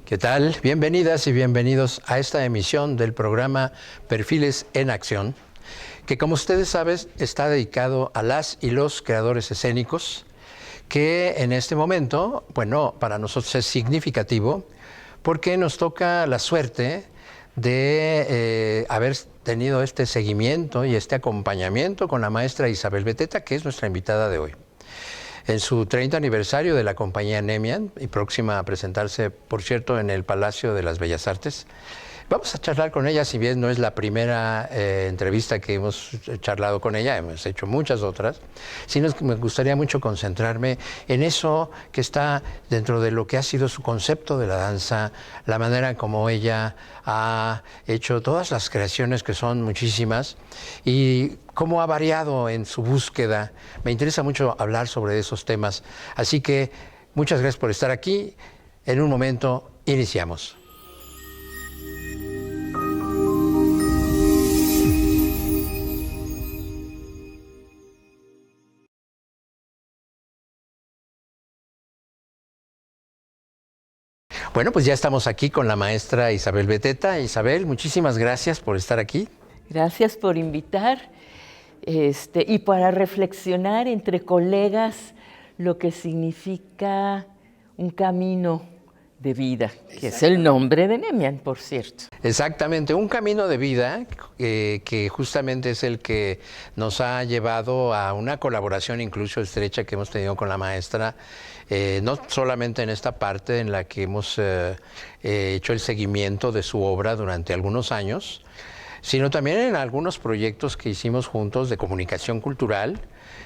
¿Qué tal? Bienvenidas y bienvenidos a esta emisión del programa Perfiles en Acción, que como ustedes saben está dedicado a las y los creadores escénicos, que en este momento, bueno, para nosotros es significativo porque nos toca la suerte de haber tenido este seguimiento y este acompañamiento con la maestra Isabel Beteta, que es nuestra invitada de hoy. En su 30 aniversario de la compañía Nemian, y próxima a presentarse, por cierto, en el Palacio de las Bellas Artes, vamos a charlar con ella, si bien no es la primera entrevista que hemos charlado con ella, hemos hecho muchas otras, sino que me gustaría mucho concentrarme en eso que está dentro de lo que ha sido su concepto de la danza, la manera como ella ha hecho todas las creaciones, que son muchísimas, y cómo ha variado en su búsqueda. Me interesa mucho hablar sobre esos temas, así que muchas gracias por estar aquí. En un momento iniciamos. Bueno, pues ya estamos aquí con la maestra Isabel Beteta. Isabel, muchísimas gracias por estar aquí. Gracias por invitar y para reflexionar entre colegas lo que significa un camino de vida, que es el nombre de Nemian, por cierto. Exactamente, un camino de vida que justamente es el que nos ha llevado a una colaboración incluso estrecha que hemos tenido con la maestra, no solamente en esta parte en la que hemos hecho el seguimiento de su obra durante algunos años, sino también en algunos proyectos que hicimos juntos de comunicación cultural,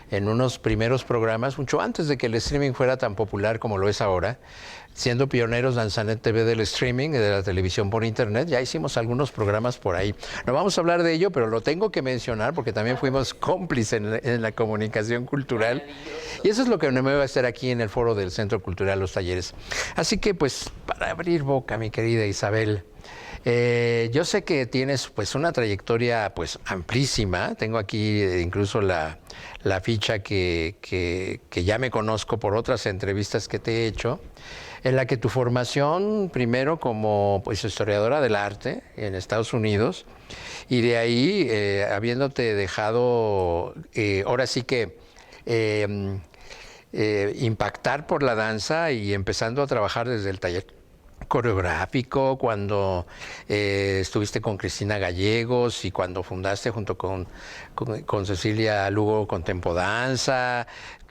en unos primeros programas, mucho antes de que el streaming fuera tan popular como lo es ahora, siendo pioneros Danzanet TV del streaming, de la televisión por internet, ya hicimos algunos programas por ahí. No vamos a hablar de ello, pero lo tengo que mencionar porque también fuimos cómplices en la comunicación cultural. Y eso es lo que me va a hacer aquí en el foro del Centro Cultural Los Talleres. Así que, pues, para abrir boca, mi querida Isabel, yo sé que tienes pues una trayectoria pues amplísima. Tengo aquí incluso la ficha que ya me conozco por otras entrevistas que te he hecho, en la que tu formación primero como pues historiadora del arte en Estados Unidos, y de ahí habiéndote dejado ahora sí que impactar por la danza y empezando a trabajar desde el taller coreográfico, cuando estuviste con Cristina Gallegos y cuando fundaste junto con Cecilia Lugo con Tempo Danza,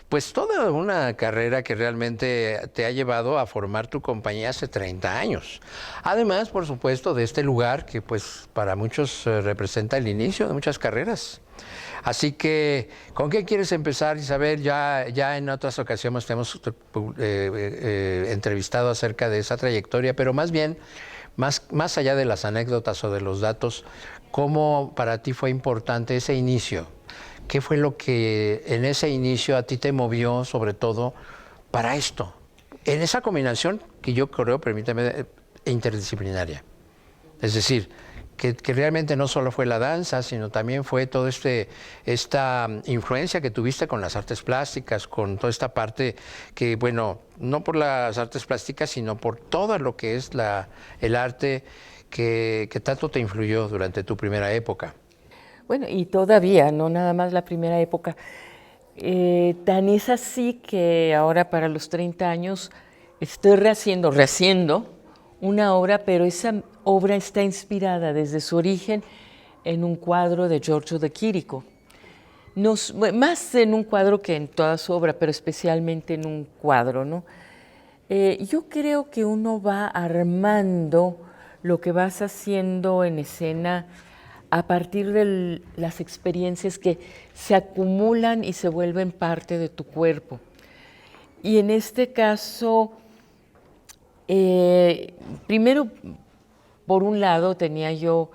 pues toda una carrera que realmente te ha llevado a formar tu compañía hace 30 años. Además, por supuesto, de este lugar que pues para muchos representa el inicio de muchas carreras. Así que, ¿con qué quieres empezar, Isabel? Ya en otras ocasiones te hemos entrevistado acerca de esa trayectoria, pero más bien, más allá de las anécdotas o de los datos, ¿cómo para ti fue importante ese inicio? ¿Qué fue lo que en ese inicio a ti te movió, sobre todo, para esto? En esa combinación que yo creo, permítame, interdisciplinaria. Es decir, que realmente no solo fue la danza, sino también fue toda esta influencia que tuviste con las artes plásticas, con toda esta parte que, bueno, no por las artes plásticas, sino por todo lo que es el arte que tanto te influyó durante tu primera época. Bueno, y todavía, no nada más la primera época. Tan es así que ahora para los 30 años estoy rehaciendo una obra, pero esa obra está inspirada desde su origen en un cuadro de Giorgio de Chirico. Más en un cuadro que en toda su obra, pero especialmente en un cuadro, ¿no? Yo creo que uno va armando lo que vas haciendo en escena a partir de las experiencias que se acumulan y se vuelven parte de tu cuerpo. Y en este caso, primero, por un lado, tenía yo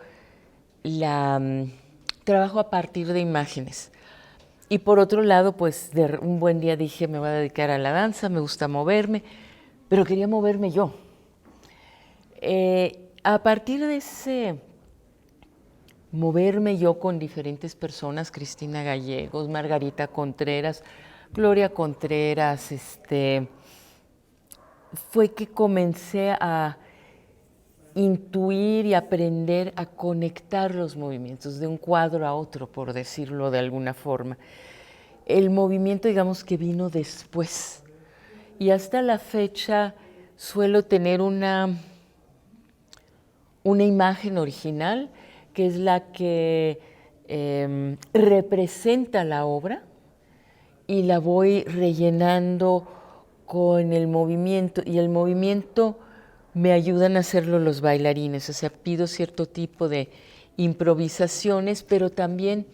trabajo a partir de imágenes. Y por otro lado, pues un buen día dije, me voy a dedicar a la danza, me gusta moverme, pero quería moverme yo. A partir de ese moverme yo con diferentes personas, Cristina Gallegos, Margarita Contreras, Gloria Contreras, fue que comencé a intuir y aprender a conectar los movimientos de un cuadro a otro, por decirlo de alguna forma. El movimiento, digamos, que vino después. Y hasta la fecha suelo tener una imagen original, que es la que representa la obra, y la voy rellenando con el movimiento, y el movimiento me ayudan a hacerlo los bailarines, o sea, pido cierto tipo de improvisaciones, pero también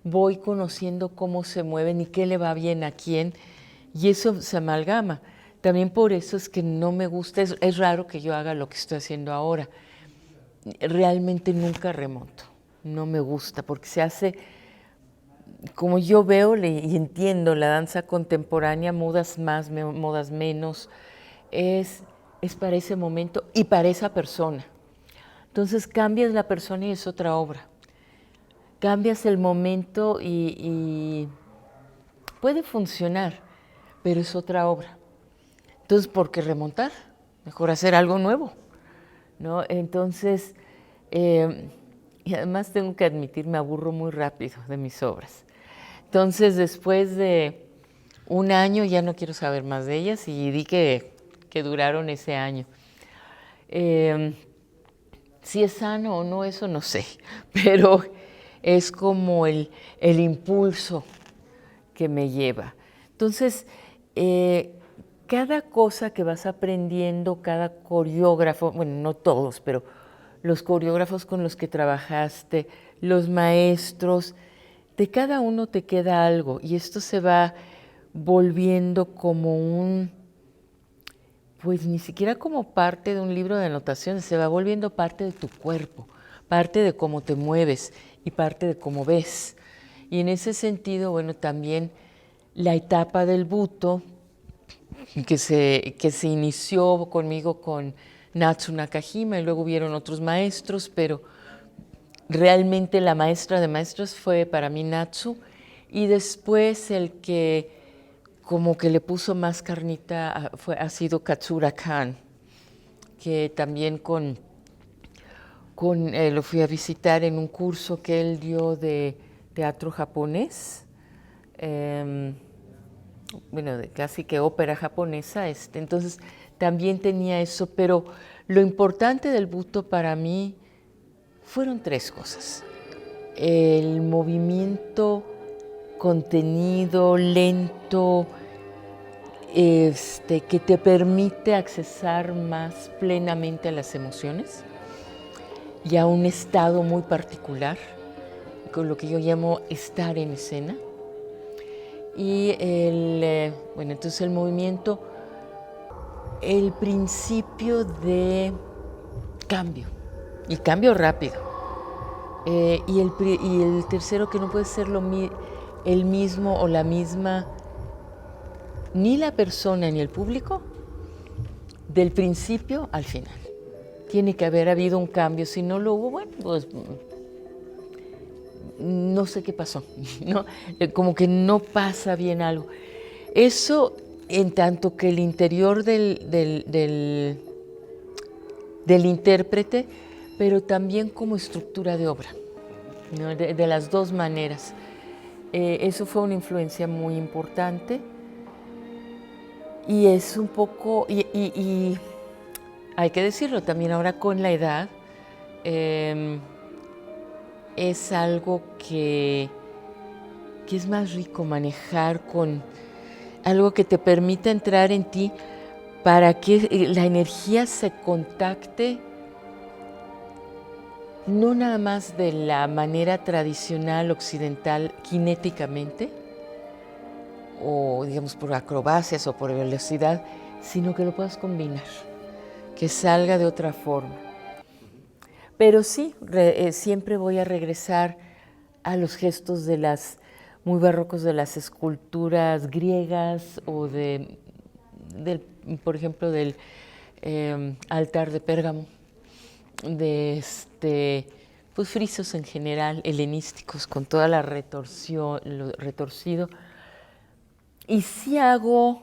voy conociendo cómo se mueven y qué le va bien a quién, y eso se amalgama. También por eso es que no me gusta, es raro que yo haga lo que estoy haciendo ahora. Realmente nunca remonto, no me gusta, porque se hace, como yo veo y entiendo la danza contemporánea, modas más, modas menos, es para ese momento y para esa persona. Entonces cambias la persona y es otra obra. Cambias el momento y puede funcionar, pero es otra obra. Entonces, ¿por qué remontar? Mejor hacer algo nuevo, ¿no? Entonces, y además tengo que admitir, me aburro muy rápido de mis obras. Entonces, después de un año ya no quiero saber más de ellas y di que duraron ese año. Si es sano o no, eso no sé, pero es como el impulso que me lleva. Entonces, cada cosa que vas aprendiendo, cada coreógrafo, bueno, no todos, pero los coreógrafos con los que trabajaste, los maestros, de cada uno te queda algo y esto se va volviendo como pues ni siquiera como parte de un libro de anotaciones, se va volviendo parte de tu cuerpo, parte de cómo te mueves y parte de cómo ves. Y en ese sentido, bueno, también la etapa del Buto, que se inició conmigo con Natsu Nakajima y luego hubieron otros maestros, pero realmente la maestra de maestros fue para mí Natsu, y después el que como que le puso más carnita ha sido Katsura Kan, que también lo fui a visitar en un curso que él dio de teatro japonés, bueno, de casi que ópera japonesa, entonces también tenía eso, pero lo importante del Buto para mí fueron tres cosas: el movimiento contenido, lento, que te permite accesar más plenamente a las emociones y a un estado muy particular, con lo que yo llamo estar en escena. Y bueno, entonces el movimiento, el principio de cambio, y cambio rápido. Y el tercero, que no puede ser el mismo o la misma, ni la persona ni el público, del principio al final. Tiene que haber habido un cambio, si no lo hubo, bueno, pues no sé qué pasó, ¿no? Como que no pasa bien algo. Eso en tanto que el interior del intérprete, pero también como estructura de obra, ¿no? De las dos maneras. Eso fue una influencia muy importante y es un poco, y hay que decirlo también ahora con la edad, es algo que es más rico manejar, con algo que te permita entrar en ti para que la energía se contacte no nada más de la manera tradicional occidental, cinéticamente, o digamos por acrobacias o por velocidad, sino que lo puedas combinar, que salga de otra forma. Pero sí, siempre voy a regresar a los gestos muy barrocos de las esculturas griegas o por ejemplo, del altar de Pérgamo, de pues frisos en general, helenísticos, con toda la retorsión, lo retorcido. Y sí hago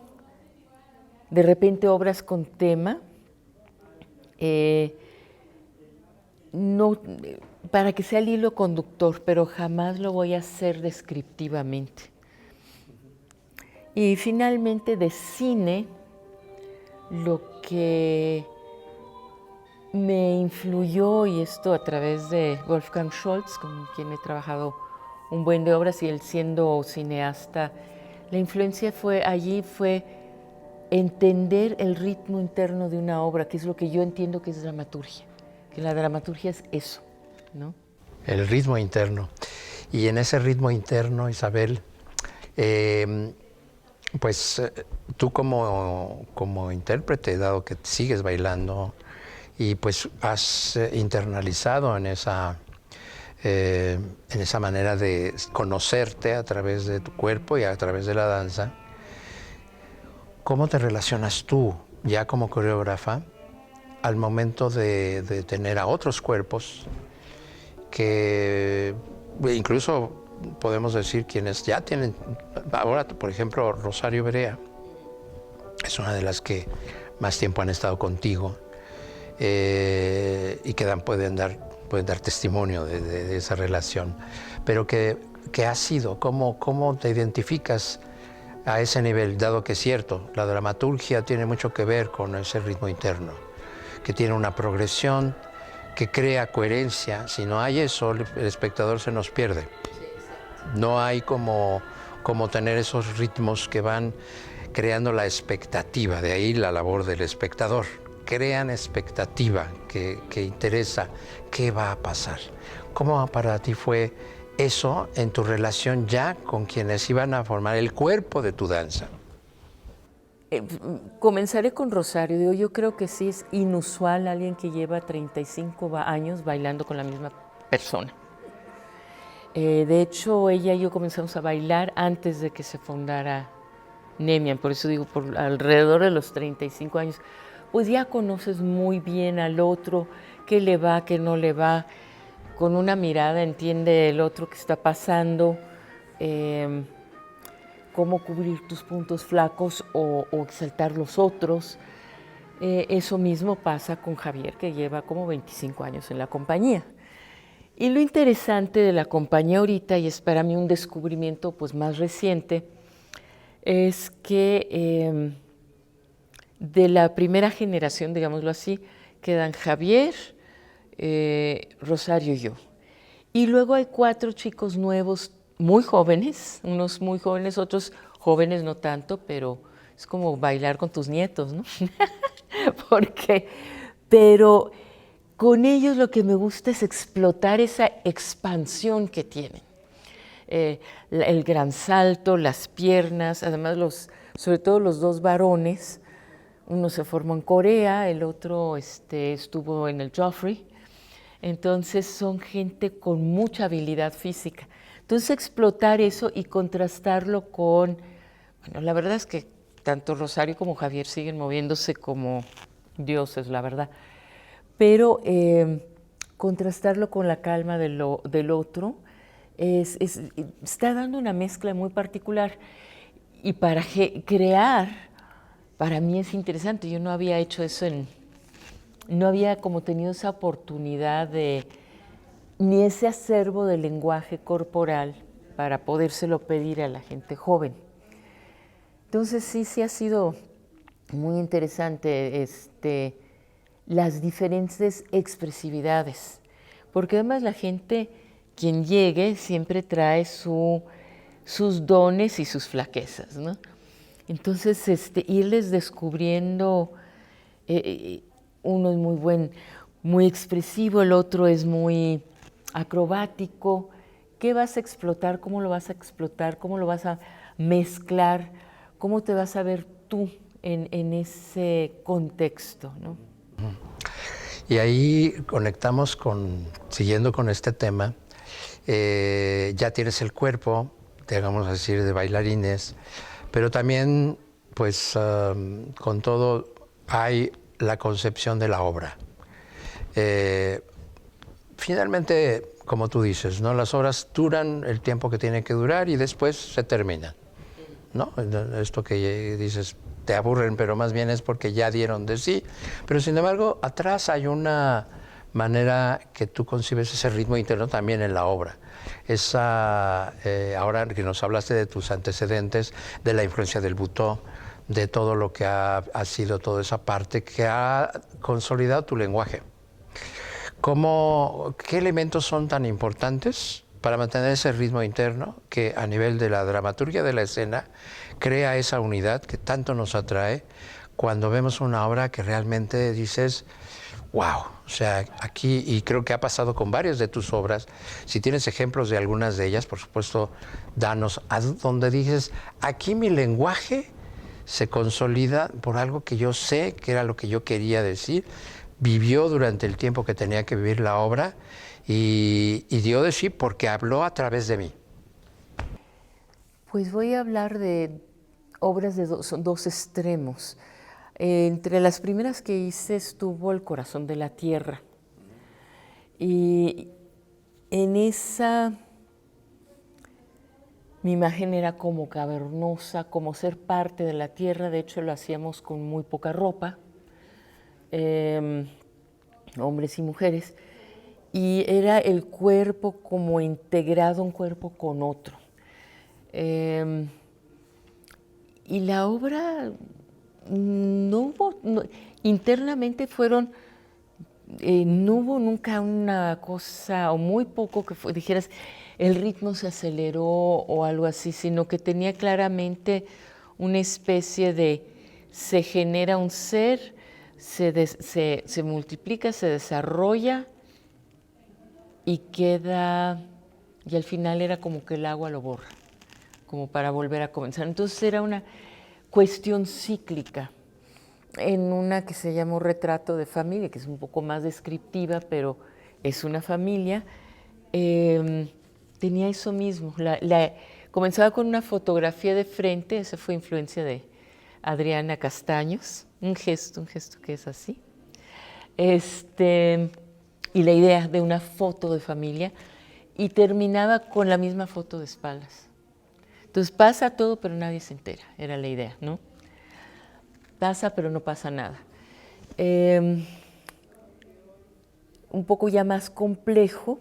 de repente obras con tema, no, para que sea el hilo conductor, pero jamás lo voy a hacer descriptivamente. Y finalmente de cine, lo que me influyó, y esto a través de Wolfgang Scholz, con quien he trabajado un buen de obras, y él siendo cineasta, la influencia fue entender el ritmo interno de una obra, que es lo que yo entiendo que es dramaturgia, que la dramaturgia es eso, ¿no? El ritmo interno. Y en ese ritmo interno, Isabel, pues tú como intérprete, dado que sigues bailando y pues has internalizado en esa manera de conocerte a través de tu cuerpo y a través de la danza, ¿cómo te relacionas tú ya como coreógrafa al momento de tener a otros cuerpos que incluso podemos decir quienes ya tienen, ahora por ejemplo Rosario Berea es una de las que más tiempo han estado contigo y que pueden dar testimonio de esa relación, pero que ha sido, ¿cómo te identificas a ese nivel, dado que es cierto, la dramaturgia tiene mucho que ver con ese ritmo interno, que tiene una progresión, que crea coherencia? Si no hay eso, el espectador se nos pierde. No hay como tener esos ritmos que van creando la expectativa, de ahí la labor del espectador. Crean expectativa que interesa qué va a pasar. ¿Cómo para ti fue eso en tu relación ya con quienes iban a formar el cuerpo de tu danza? Comenzaré con Rosario. Digo, yo creo que sí es inusual alguien que lleva 35 años bailando con la misma persona. De hecho, ella y yo comenzamos a bailar antes de que se fundara Nemian, por eso digo, por alrededor de los 35 años. Pues ya conoces muy bien al otro, qué le va, qué no le va. Con una mirada entiende el otro qué está pasando, cómo cubrir tus puntos flacos o exaltar los otros. Eso mismo pasa con Javier, que lleva como 25 años en la compañía. Y lo interesante de la compañía ahorita, y es para mí un descubrimiento pues más reciente, es que de la primera generación, digámoslo así, quedan Javier, Rosario y yo. Y luego hay 4 chicos nuevos, muy jóvenes, unos muy jóvenes, otros jóvenes no tanto, pero es como bailar con tus nietos, ¿no? Pero con ellos lo que me gusta es explotar esa expansión que tienen. El gran salto, las piernas, además sobre todo los 2 varones, uno se formó en Corea, el otro estuvo en el Joffrey, entonces son gente con mucha habilidad física. Entonces explotar eso y contrastarlo con, bueno, la verdad es que tanto Rosario como Javier siguen moviéndose como dioses, la verdad, pero contrastarlo con la calma del otro, está dando una mezcla muy particular y para crear, para mí es interesante. Yo no había hecho eso no había como tenido esa oportunidad ni ese acervo de lenguaje corporal para podérselo pedir a la gente joven. Entonces sí ha sido muy interesante las diferentes expresividades, porque además la gente, quien llegue, siempre trae sus dones y sus flaquezas, ¿no? Entonces, irles descubriendo, uno es muy expresivo, el otro es muy acrobático. ¿Qué vas a explotar? ¿Cómo lo vas a explotar? ¿Cómo lo vas a mezclar? ¿Cómo te vas a ver tú en ese contexto, ¿no? Y ahí conectamos siguiendo con este tema, ya tienes el cuerpo, digamos decir, de bailarines, pero también, pues, con todo, hay la concepción de la obra. Finalmente, como tú dices, ¿no? Las obras duran el tiempo que tienen que durar y después se terminan, ¿no? Esto que dices, te aburren, pero más bien es porque ya dieron de sí. Pero sin embargo, atrás hay una manera que tú concibes ese ritmo interno también en la obra. Ahora que nos hablaste de tus antecedentes, de la influencia del butó, de todo lo que ha sido toda esa parte que ha consolidado tu lenguaje. ¿Qué elementos son tan importantes para mantener ese ritmo interno que a nivel de la dramaturgia de la escena crea esa unidad que tanto nos atrae cuando vemos una obra que realmente dices, wow, o sea, aquí, y creo que ha pasado con varias de tus obras, si tienes ejemplos de algunas de ellas, por supuesto, danos, donde dices, aquí mi lenguaje se consolida por algo que yo sé que era lo que yo quería decir, vivió durante el tiempo que tenía que vivir la obra y dio de sí porque habló a través de mí. Pues voy a hablar de obras de dos extremos. Entre las primeras que hice estuvo El corazón de la tierra. Y en esa mi imagen era como cavernosa, como ser parte de la tierra. De hecho, lo hacíamos con muy poca ropa, hombres y mujeres. Y era el cuerpo como integrado un cuerpo con otro. Y la obra internamente no hubo nunca una cosa, o muy poco que dijeras, el ritmo se aceleró o algo así, sino que tenía claramente una especie de, se genera un ser, se multiplica, se desarrolla y queda, y al final era como que el agua lo borra, como para volver a comenzar. Entonces era una cuestión cíclica. En una que se llamó Retrato de Familia, que es un poco más descriptiva, pero es una familia, tenía eso mismo. Comenzaba con una fotografía de frente, esa fue influencia de Adriana Castaños, un gesto que es así. Y la idea de una foto de familia, y terminaba con la misma foto de espaldas. Entonces pasa todo, pero nadie se entera, era la idea, ¿no? Pasa, pero no pasa nada. Un poco ya más complejo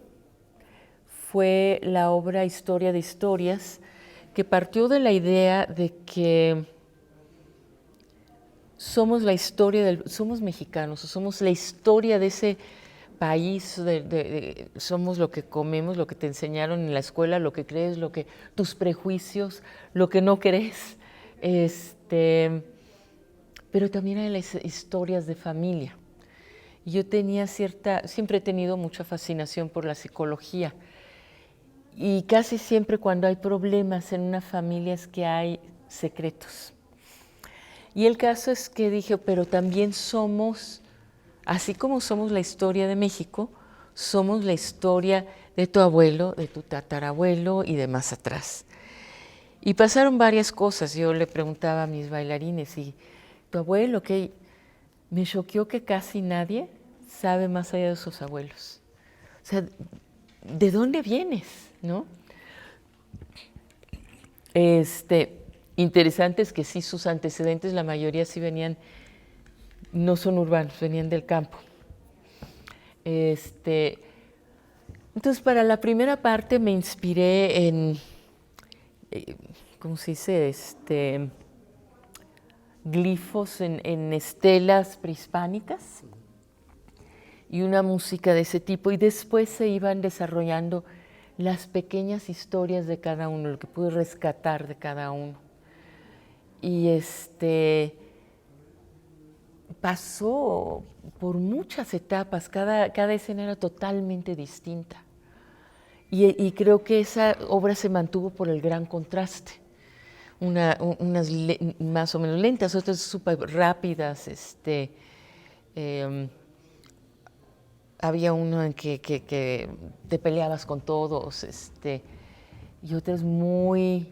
fue la obra Historia de Historias, que partió de la idea de que somos la historia somos mexicanos, somos la historia de ese país, somos lo que comemos, lo que te enseñaron en la escuela, lo que crees, tus prejuicios, lo que no crees. Pero también hay las historias de familia. Yo siempre he tenido mucha fascinación por la psicología, y casi siempre cuando hay problemas en una familia es que hay secretos. Y el caso es que dije, pero también somos, así como somos la historia de México, somos la historia de tu abuelo, de tu tatarabuelo y de más atrás. Y pasaron varias cosas. Yo le preguntaba a mis bailarines, y tu abuelo, que me choqueó que casi nadie sabe más allá de sus abuelos. O sea, ¿de dónde vienes? ¿No? Interesante es que sí, sus antecedentes, la mayoría sí venían, no son urbanos, venían del campo. Entonces, para la primera parte me inspiré en, ¿cómo se dice? Glifos en estelas prehispánicas y una música de ese tipo, y después se iban desarrollando las pequeñas historias de cada uno, lo que pude rescatar de cada uno. Y pasó por muchas etapas, cada escena era totalmente distinta. Y creo que esa obra se mantuvo por el gran contraste. Unas más o menos lentas, otras súper rápidas. Había uno en que te peleabas con todos, y otras muy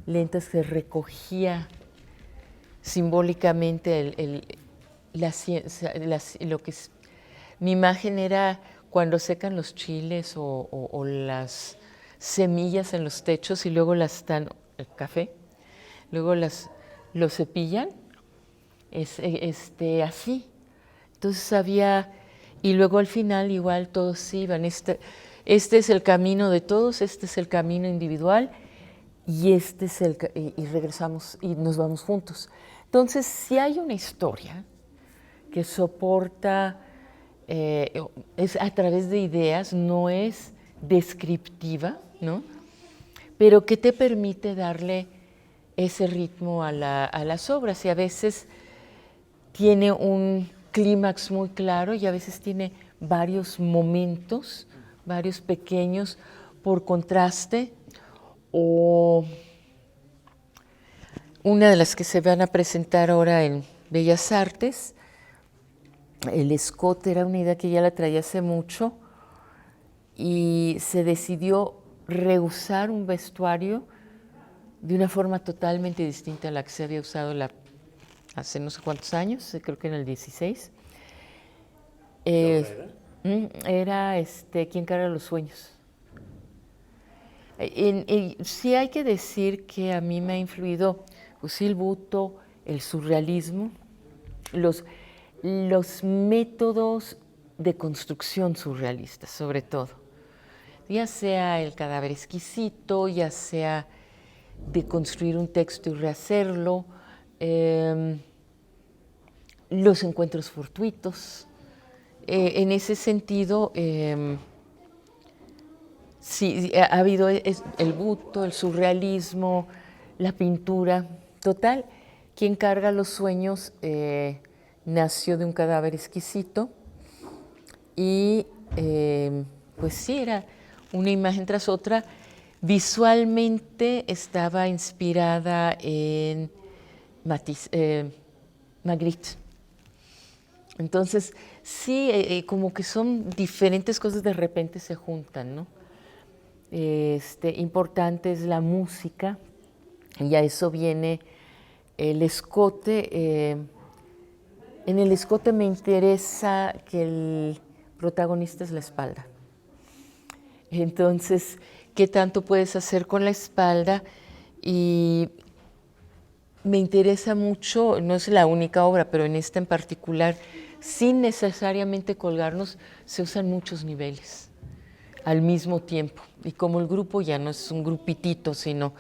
lentas que recogía simbólicamente lo que es. Mi imagen era cuando secan los chiles o las semillas en los techos y luego el café, luego lo cepillan, así. Entonces había, y luego al final igual todos iban. Este es el camino de todos, este es el camino individual y y regresamos y nos vamos juntos. Entonces, si hay una historia que soporta, es a través de ideas, no es descriptiva, ¿no? Pero que te permite darle ese ritmo a las obras, y a veces tiene un clímax muy claro y a veces tiene varios momentos, varios pequeños por contraste, o una de las que se van a presentar ahora en Bellas Artes, el escote era una idea que ya la traía hace mucho y se decidió reusar un vestuario de una forma totalmente distinta a la que se había usado hace no sé cuántos años, creo que en el 16. Era ¿Quién carga los sueños? Sí hay que decir que a mí me ha influido Lucille Buto, el surrealismo, los métodos de construcción surrealistas, sobre todo. Ya sea el cadáver exquisito, ya sea de construir un texto y rehacerlo, los encuentros fortuitos. En ese sentido, sí, ha habido el Buto, el surrealismo, la pintura. Total, Quien carga los sueños nació de un cadáver exquisito y pues sí, era una imagen tras otra. Visualmente estaba inspirada en Magritte. Entonces, sí, como que son diferentes cosas, de repente se juntan, ¿no? Importante es la música, y a eso viene el escote. En el escote me interesa que el protagonista es la espalda. Entonces, ¿qué tanto puedes hacer con la espalda? Y me interesa mucho, no es la única obra, pero en esta en particular, sin necesariamente colgarnos, se usan muchos niveles al mismo tiempo. Y como el grupo ya no es un grupitito, sino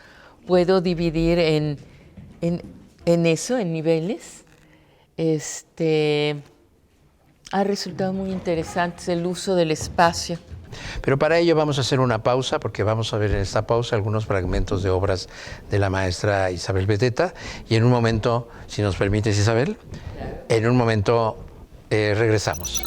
puedo dividir en eso, en niveles, ha resultado muy interesante el uso del espacio. Pero para ello vamos a hacer una pausa, porque vamos a ver en esta pausa algunos fragmentos de obras de la maestra Isabel Beteta, y en un momento, si nos permites, Isabel, en un momento regresamos.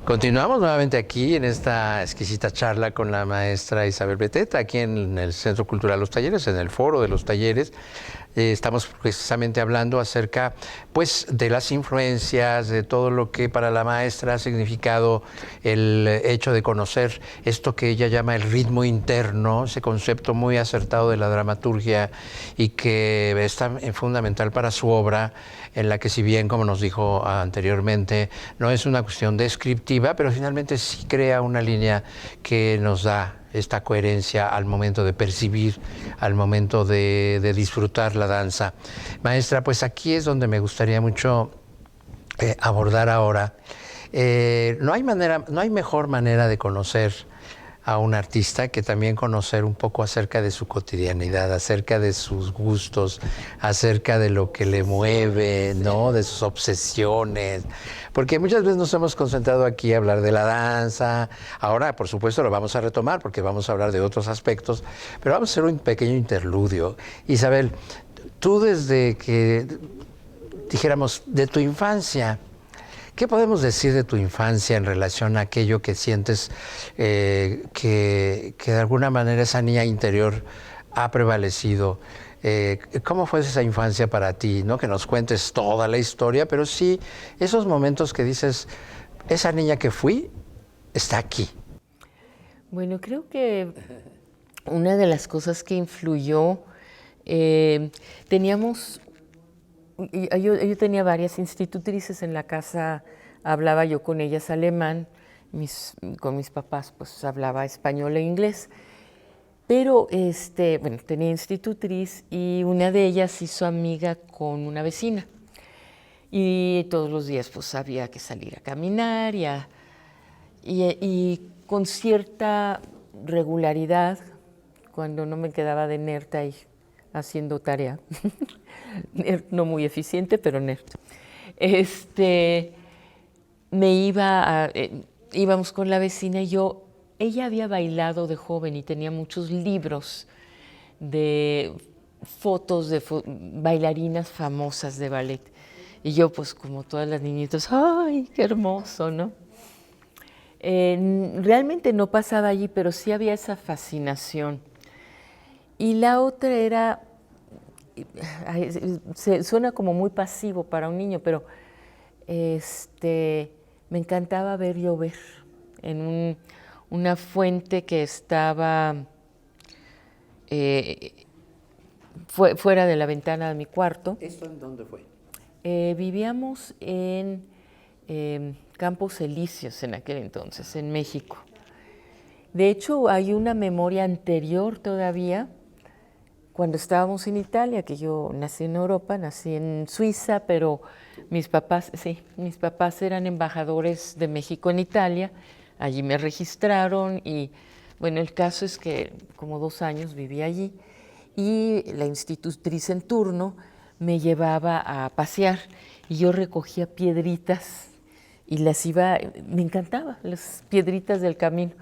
Continuamos nuevamente aquí en esta exquisita charla con la maestra Isabel Beteta, aquí en el Centro Cultural Los Talleres, en el foro de los talleres. Estamos precisamente hablando acerca, pues, de las influencias, de todo lo que para la maestra ha significado el hecho de conocer esto que ella llama el ritmo interno, ese concepto muy acertado de la dramaturgia y que es fundamental para su obra, en la que, si bien, como nos dijo anteriormente, no es una cuestión descriptiva, pero finalmente sí crea una línea que nos da esta coherencia al momento de percibir, al momento de disfrutar la danza. Maestra, pues aquí es donde me gustaría mucho abordar ahora. No hay mejor manera de conocer a un artista que también conocer un poco acerca de su cotidianidad, acerca de sus gustos, acerca de lo que le mueve, ¿no? De sus obsesiones. Porque muchas veces nos hemos concentrado aquí a hablar de la danza. Ahora, por supuesto, lo vamos a retomar porque vamos a hablar de otros aspectos, pero vamos a hacer un pequeño interludio. Isabel, tú desde que, dijéramos, de tu infancia, ¿qué podemos decir de tu infancia en relación a aquello que sientes que de alguna manera esa niña interior ha prevalecido? ¿Cómo fue esa infancia para ti? No que nos cuentes toda la historia, pero sí esos momentos que dices, esa niña que fui está aquí. Bueno, creo que una de las cosas que influyó, teníamos, yo tenía varias institutrices en la casa, hablaba yo con ellas alemán, con mis papás pues hablaba español e inglés, pero bueno, tenía institutriz y una de ellas hizo amiga con una vecina y todos los días pues había que salir a caminar y con cierta regularidad, cuando no me quedaba de nerd ahí haciendo tarea, no muy eficiente, pero nerd. Íbamos con la vecina y ella había bailado de joven y tenía muchos libros de fotos de bailarinas famosas de ballet. Y yo, pues como todas las niñitas, ¡ay, qué hermoso!, ¿no? Realmente no pasaba allí, pero sí había esa fascinación. Y la otra era, suena como muy pasivo para un niño, pero me encantaba ver llover en una fuente que estaba fuera de la ventana de mi cuarto. ¿Esto en dónde fue? Vivíamos en Campos Elíseos en aquel entonces, en México. De hecho, hay una memoria anterior todavía, cuando estábamos en Italia, que yo nací en Europa, nací en Suiza, pero mis papás eran embajadores de México en Italia, allí me registraron y bueno, el caso es que como 2 años viví allí y la institutriz en turno me llevaba a pasear y yo recogía piedritas y me encantaba las piedritas del camino.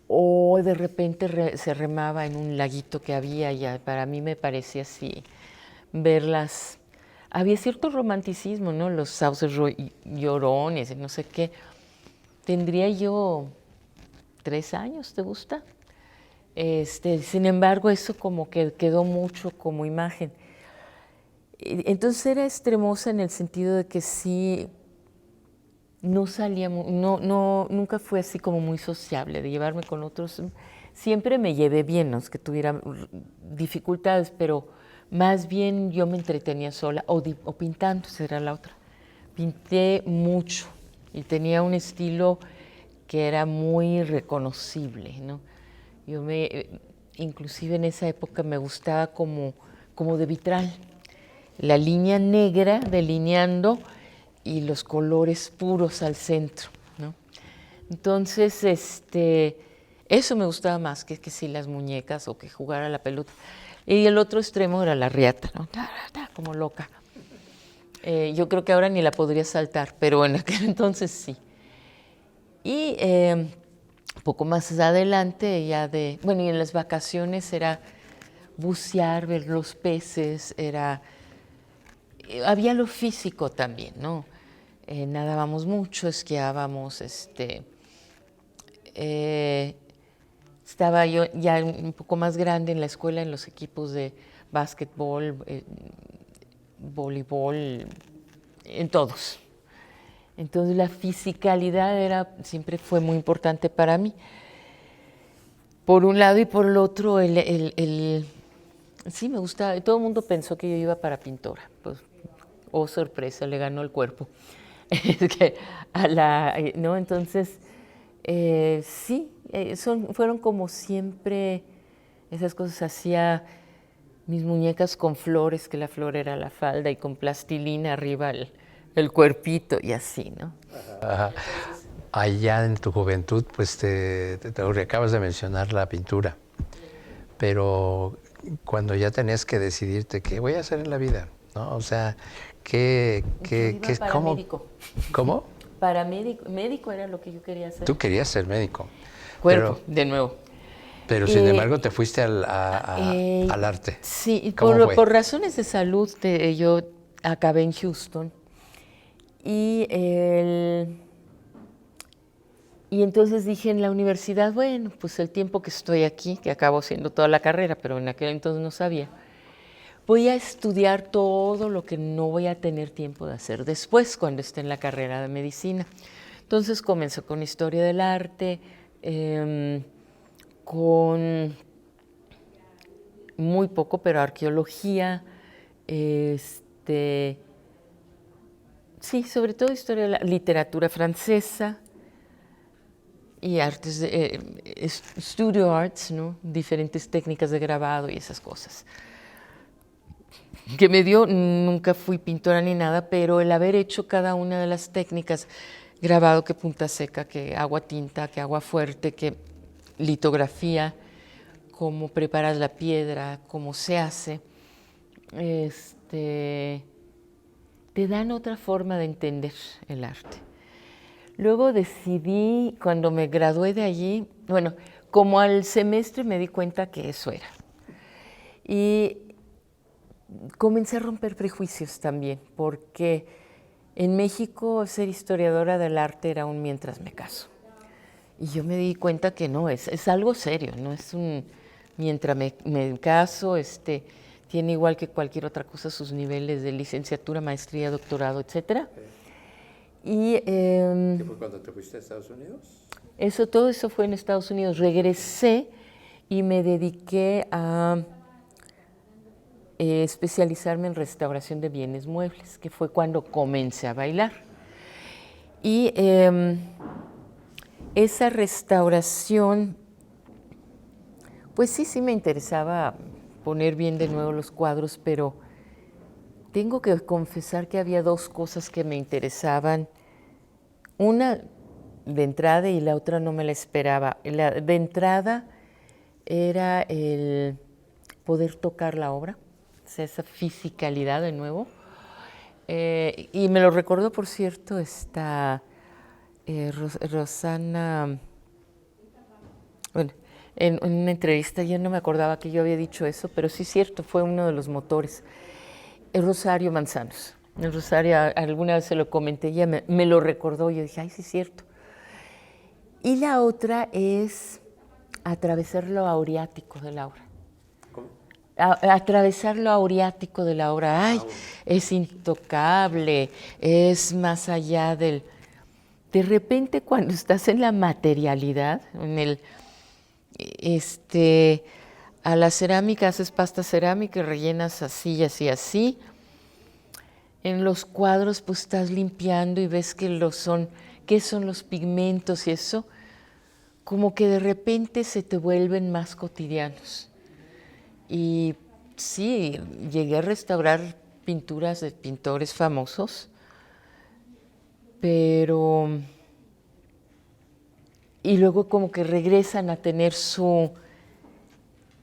O de repente se remaba en un laguito que había y para mí me parecía así verlas. Había cierto romanticismo, ¿no? Los sauces llorones, no sé qué. Tendría yo 3 años, ¿te gusta? Sin embargo, eso como que quedó mucho como imagen. Entonces era extremosa en el sentido de que sí, no salíamos, nunca fue así como muy sociable, de llevarme con otros. Siempre me llevé bien, no es que tuviera dificultades, pero más bien yo me entretenía sola o pintando, esa era la otra. Pinté mucho y tenía un estilo que era muy reconocible, ¿no? Inclusive en esa época me gustaba como de vitral, la línea negra delineando y los colores puros al centro, ¿no? Entonces, eso me gustaba más que si las muñecas o que jugar a la pelota. Y el otro extremo era la riata, ¿no? Como loca. Yo creo que ahora ni la podría saltar, pero en aquel entonces sí. Y poco más adelante, y en las vacaciones era bucear, ver los peces, había lo físico también, ¿no? Nadábamos mucho, esquiábamos, estaba yo ya un poco más grande en la escuela, en los equipos de básquetbol, voleibol, en todos. Entonces la fisicalidad siempre fue muy importante para mí. Por un lado, y por el otro, sí me gusta. Todo el mundo pensó que yo iba para pintora. Pues, oh sorpresa, le ganó el cuerpo. Es que ¿no? Entonces, sí, fueron como siempre esas cosas. Hacía mis muñecas con flores, que la flor era la falda, y con plastilina arriba el cuerpito, y así, ¿no? Ajá. Allá en tu juventud, pues acabas de mencionar la pintura, pero cuando ya tenías que decidirte qué voy a hacer en la vida, ¿no? O sea, ¿cómo? ¿Cómo? Médico era lo que yo quería hacer. Tú querías ser médico. Cuerpo, de nuevo. Pero sin embargo te fuiste al arte. Sí, ¿Cómo fue? por razones de salud yo acabé en Houston. Y entonces dije en la universidad, bueno, pues el tiempo que estoy aquí, que acabo haciendo toda la carrera, pero en aquel entonces no sabía, voy a estudiar todo lo que no voy a tener tiempo de hacer después, cuando esté en la carrera de medicina. Entonces comencé con historia del arte, con muy poco, pero arqueología, sí, sobre todo historia de la literatura francesa y artes, studio arts, ¿no? Diferentes técnicas de grabado y esas cosas. Que nunca fui pintora ni nada, pero el haber hecho cada una de las técnicas, grabado, que punta seca, que agua tinta, que agua fuerte, que litografía, cómo preparas la piedra, cómo se hace, te dan otra forma de entender el arte. Luego decidí, cuando me gradué de allí, bueno, como al semestre me di cuenta que eso era. Y comencé a romper prejuicios también, porque en México ser historiadora del arte era un mientras me caso. Y yo me di cuenta que no, es algo serio, no es un mientras me caso, tiene igual que cualquier otra cosa sus niveles de licenciatura, maestría, doctorado, etcétera. Y ¿Qué fue cuando te fuiste a Estados Unidos? Todo eso fue en Estados Unidos. Regresé y me dediqué a especializarme en restauración de bienes muebles, que fue cuando comencé a bailar. Y esa restauración, pues sí me interesaba poner bien de nuevo los cuadros, pero tengo que confesar que había dos cosas que me interesaban. Una de entrada y la otra no me la esperaba. De entrada era el poder tocar la obra, o sea, esa fisicalidad de nuevo. Y me lo recordó, por cierto, Rosana, bueno, en una entrevista. Yo no me acordaba que yo había dicho eso, pero sí es cierto, fue uno de los motores. Rosario Manzanos. El Rosario, alguna vez se lo comenté, ella me lo recordó, y yo dije, ay, sí es cierto. Y la otra es atravesar lo aureático de la obra. ¿Cómo? Atravesar lo aureático de la obra. Ay, es intocable, es más allá del... De repente, cuando estás en la materialidad, a la cerámica haces pasta cerámica y rellenas así, así, así. En los cuadros pues estás limpiando y ves qué son los pigmentos y eso, como que de repente se te vuelven más cotidianos. Y sí, llegué a restaurar pinturas de pintores famosos, pero... Y luego como que regresan a tener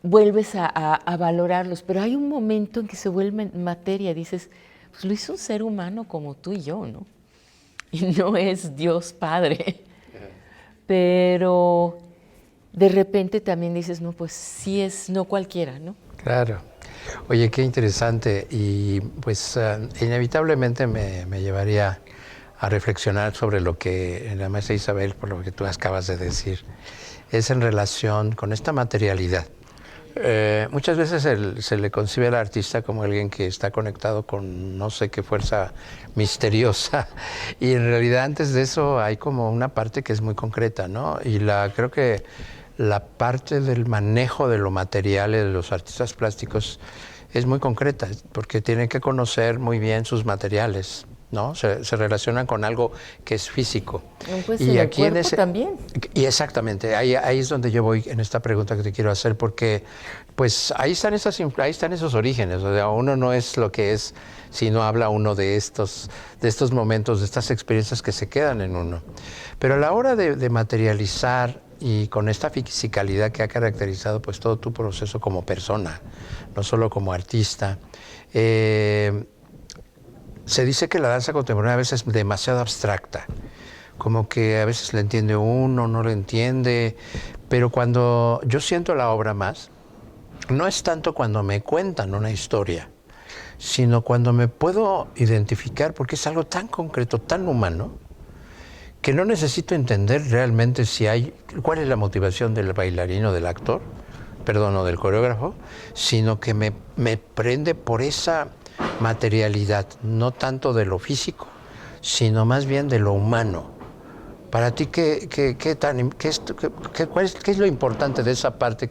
vuelves a valorarlos, pero hay un momento en que se vuelven materia, dices, pues lo hizo un ser humano como tú y yo, ¿no? Y no es Dios Padre. Pero de repente también dices, no, pues sí es, no cualquiera, ¿no? Claro. Oye, qué interesante. Y pues inevitablemente me llevaría a reflexionar sobre lo que la maestra Isabel, por lo que tú acabas de decir, es en relación con esta materialidad, Muchas veces se le concibe al artista como alguien que está conectado con no sé qué fuerza misteriosa y en realidad antes de eso hay como una parte que es muy concreta, ¿no? Y creo que la parte del manejo de lo material de los artistas plásticos es muy concreta porque tienen que conocer muy bien sus materiales, ¿no? Se relacionan con algo que es físico. Pues Y en el aquí en cuerpo ese, también. y exactamente, ahí es donde yo voy en esta pregunta que te quiero hacer, porque pues ahí están ahí están esos orígenes. O sea, uno no es lo que es si no habla uno de estos momentos, de estas experiencias que se quedan en uno. Pero a la hora de materializar y con esta fisicalidad que ha caracterizado pues todo tu proceso como persona, no solo como artista, se dice que la danza contemporánea a veces es demasiado abstracta, como que a veces la entiende uno, no lo entiende, pero cuando yo siento la obra más, no es tanto cuando me cuentan una historia, sino cuando me puedo identificar, porque es algo tan concreto, tan humano, que no necesito entender realmente cuál es la motivación del bailarín o del actor, perdón, o del coreógrafo, sino que me prende por esa materialidad, no tanto de lo físico, sino más bien de lo humano. Para ti, ¿qué es lo importante de esa parte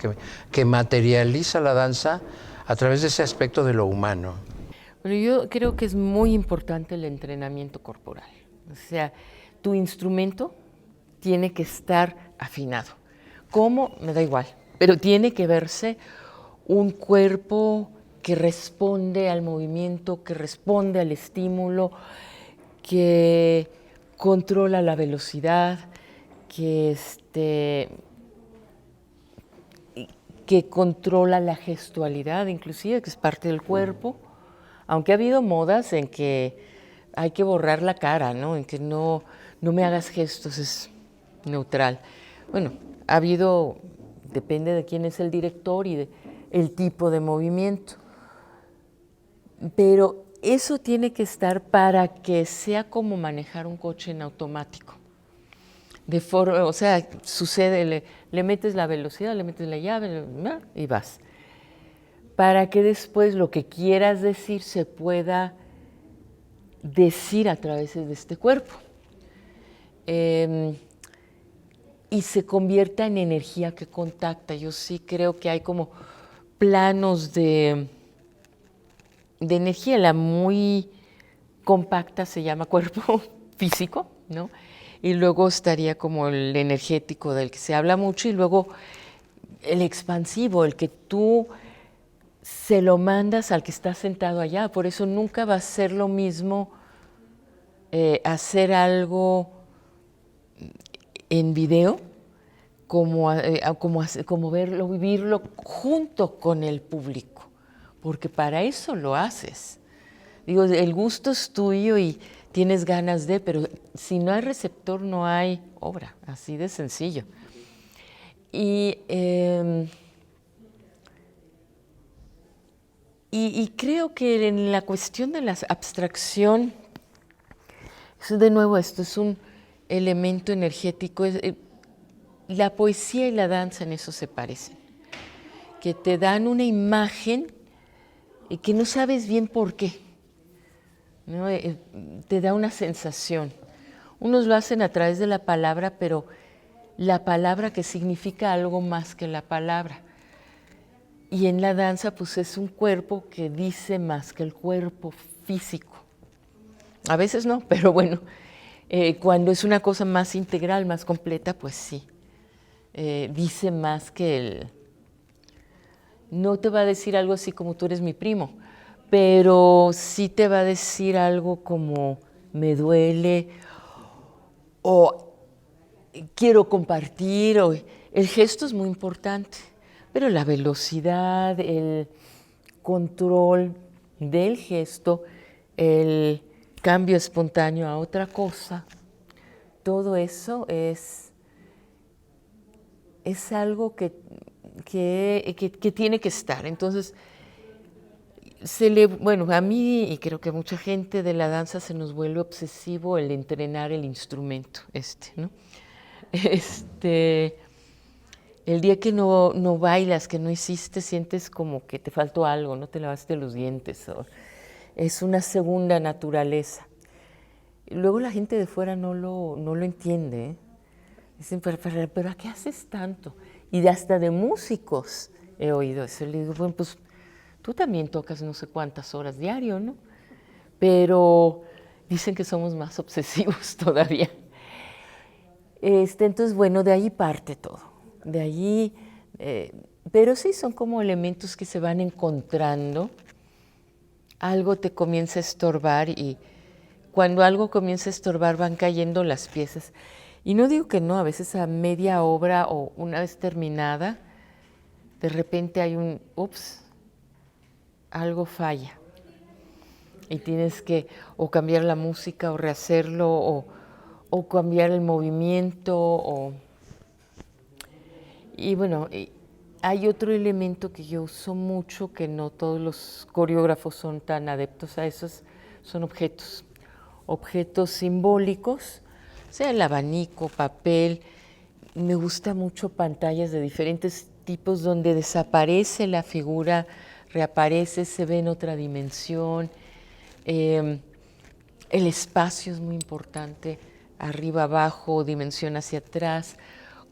que materializa la danza a través de ese aspecto de lo humano? Bueno, yo creo que es muy importante el entrenamiento corporal. O sea, tu instrumento tiene que estar afinado. ¿Cómo? Me da igual, pero tiene que verse un cuerpo que responde al movimiento, que responde al estímulo, que controla la velocidad, que, que controla la gestualidad, inclusive, que es parte del cuerpo. Aunque ha habido modas en que hay que borrar la cara, ¿no? En que no me hagas gestos, es neutral. Bueno, ha habido, depende de quién es el director y el tipo de movimiento. Pero eso tiene que estar para que sea como manejar un coche en automático. O sea, sucede, le metes la velocidad, le metes la llave y vas. Para que después lo que quieras decir se pueda decir a través de este cuerpo. Y se convierta en energía que contacta. Yo sí creo que hay como planos de energía. La muy compacta se llama cuerpo físico, ¿no? Y luego estaría como el energético del que se habla mucho y luego el expansivo, el que tú se lo mandas al que está sentado allá. Por eso nunca va a ser lo mismo hacer algo en video como verlo, vivirlo junto con el público, porque para eso lo haces. Digo, el gusto es tuyo y tienes ganas pero si no hay receptor no hay obra, así de sencillo. Y creo que en la cuestión de la abstracción, de nuevo, esto es un elemento energético. La poesía y la danza en eso se parecen, que te dan una imagen y que no sabes bien por qué, ¿no? Te da una sensación. Unos lo hacen a través de la palabra, pero la palabra que significa algo más que la palabra. Y en la danza, pues es un cuerpo que dice más que el cuerpo físico. A veces no, pero bueno, cuando es una cosa más integral, más completa, pues sí. Dice más que no te va a decir algo así como tú eres mi primo, pero sí te va a decir algo como me duele o quiero compartir. El gesto es muy importante, pero la velocidad, el control del gesto, el cambio espontáneo a otra cosa, todo eso es algo que tiene que estar. Entonces, bueno, a mí y creo que a mucha gente de la danza se nos vuelve obsesivo el entrenar el instrumento, ¿no? El día que no bailas, que no hiciste, sientes como que te faltó algo, no te lavaste los dientes. Es una segunda naturaleza. Luego la gente de fuera no lo entiende, ¿eh? Dicen, pero ¿a qué haces tanto? Y hasta de músicos he oído eso. Le digo, bueno, pues tú también tocas no sé cuántas horas diario, ¿no? Pero dicen que somos más obsesivos todavía. Entonces, bueno, de ahí parte todo. De allí, pero sí son como elementos que se van encontrando. Algo te comienza a estorbar y cuando algo comienza a estorbar van cayendo las piezas. Y no digo que no, a veces a media obra o una vez terminada, de repente hay ups, algo falla. Y tienes que o cambiar la música o rehacerlo o cambiar el movimiento. Y bueno, hay otro elemento que yo uso mucho, que no todos los coreógrafos son tan adeptos a esos, son objetos. Objetos simbólicos, sea el abanico, papel. Me gusta mucho pantallas de diferentes tipos donde desaparece la figura, reaparece, se ve en otra dimensión. El espacio es muy importante, arriba, abajo, dimensión hacia atrás.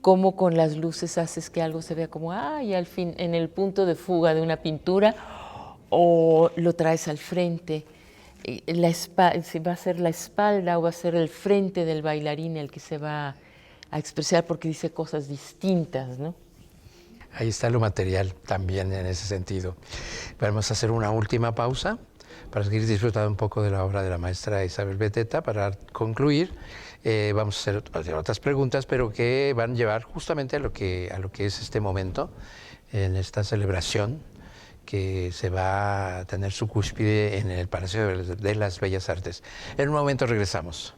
Cómo con las luces haces que algo se vea como, y al fin, en el punto de fuga de una pintura, o lo traes al frente. Si va a ser la espalda o va a ser el frente del bailarín el que se va a expresar porque dice cosas distintas, ¿no? Ahí está lo material también en ese sentido. Vamos a hacer una última pausa para seguir disfrutando un poco de la obra de la maestra Isabel Beteta. Para concluir, vamos a hacer otras preguntas, pero que van a llevar justamente a lo que es este momento, en esta celebración que se va a tener su cúspide en el Palacio de las Bellas Artes. En un momento regresamos.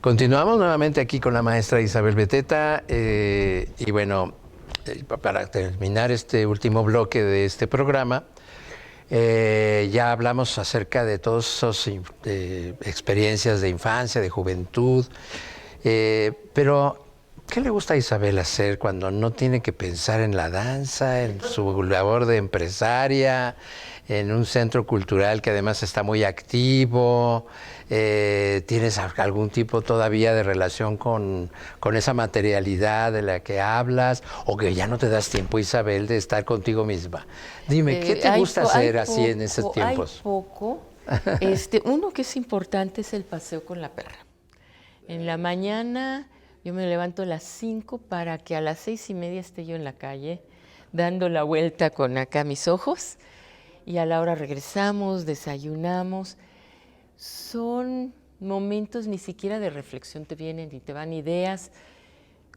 Continuamos nuevamente aquí con la maestra Isabel Beteta y bueno, para terminar este último bloque de este programa, ya hablamos acerca de todas esas experiencias de infancia, de juventud, pero ¿qué le gusta a Isabel hacer cuando no tiene que pensar en la danza, en su labor de empresaria, en un centro cultural que además está muy activo. ¿Tienes algún tipo todavía de relación con esa materialidad de la que hablas? ¿O que ya no te das tiempo, Isabel, de estar contigo misma? Dime, ¿qué te gusta hacer así en esos tiempos? Hay poco. Uno que es importante es el paseo con la perra. En la mañana yo me levanto a las 5 para que a las 6:30 esté yo en la calle dando la vuelta con acá mis ojos, y a la hora regresamos, desayunamos. Son momentos ni siquiera de reflexión te vienen ni te van ideas,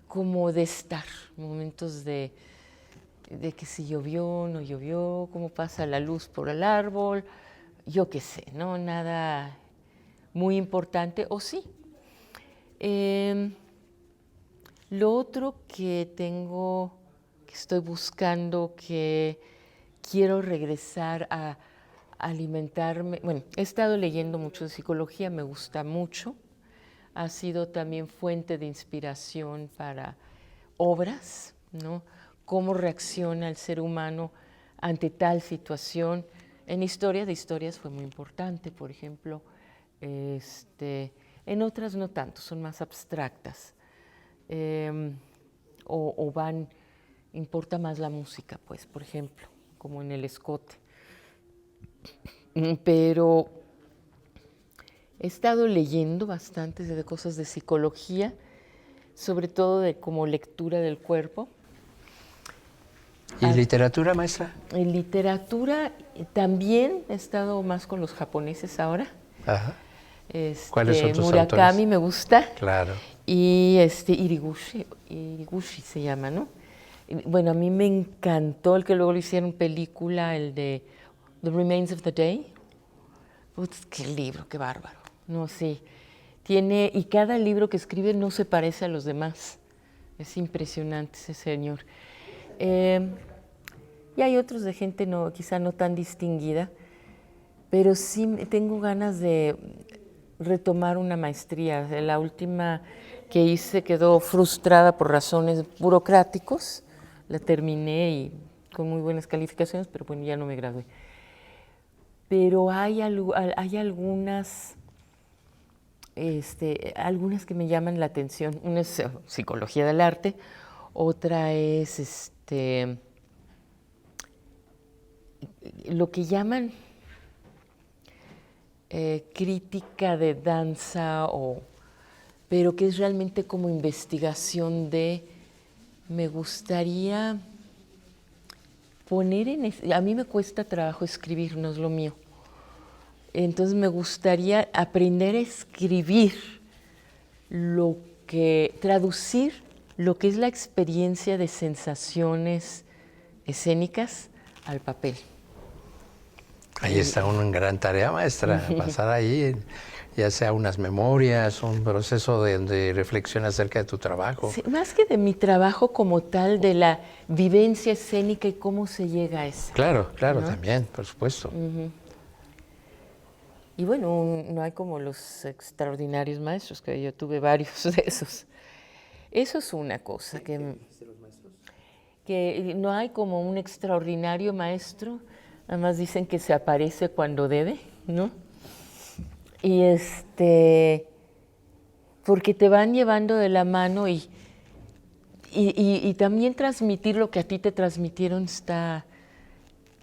como de estar, momentos de que si llovió, no llovió, cómo pasa la luz por el árbol, yo qué sé, no nada muy importante, o sí. Lo otro que tengo, que estoy buscando, que quiero regresar a alimentarme, bueno, he estado leyendo mucho de psicología, me gusta mucho, ha sido también fuente de inspiración para obras, ¿no? Cómo reacciona el ser humano ante tal situación. En Historia de Historias fue muy importante, por ejemplo. En otras no tanto, son más abstractas. Importa más la música, pues, por ejemplo, como en El Escote. Pero he estado leyendo bastante de cosas de psicología, sobre todo de como lectura del cuerpo. ¿Y literatura, maestra? En literatura también he estado más con los japoneses ahora. Ajá. ¿Cuáles son tus Murakami autores? me gusta. Claro. Y Iriguchi se llama, ¿no? Bueno, a mí me encantó el que luego le hicieron película, el de The Remains of the Day. Putz, qué libro, qué bárbaro. No, sí. Y cada libro que escribe no se parece a los demás. Es impresionante ese señor. Y hay otros de gente quizá no tan distinguida, pero sí tengo ganas de retomar una maestría. La última que hice quedó frustrada por razones burocráticos. La terminé y con muy buenas calificaciones, pero bueno, ya no me gradué. Pero hay algunas que me llaman la atención. Una es psicología del arte, otra es lo que llaman crítica de danza, pero que es realmente como investigación me gustaría a mí me cuesta trabajo escribir, no es lo mío. Entonces me gustaría aprender a escribir traducir lo que es la experiencia de sensaciones escénicas al papel. Ahí está uno en gran tarea, maestra, pasar ahí, ya sea unas memorias, un proceso de reflexión acerca de tu trabajo. Sí, más que de mi trabajo como tal, de la vivencia escénica y cómo se llega a eso. Claro, claro, ¿no? también, por supuesto. Y bueno, no hay como los extraordinarios maestros, que yo tuve varios de esos. Eso es una cosa, que no hay como un extraordinario maestro, además dicen que se aparece cuando debe, ¿no? Y porque te van llevando de la mano y también transmitir lo que a ti te transmitieron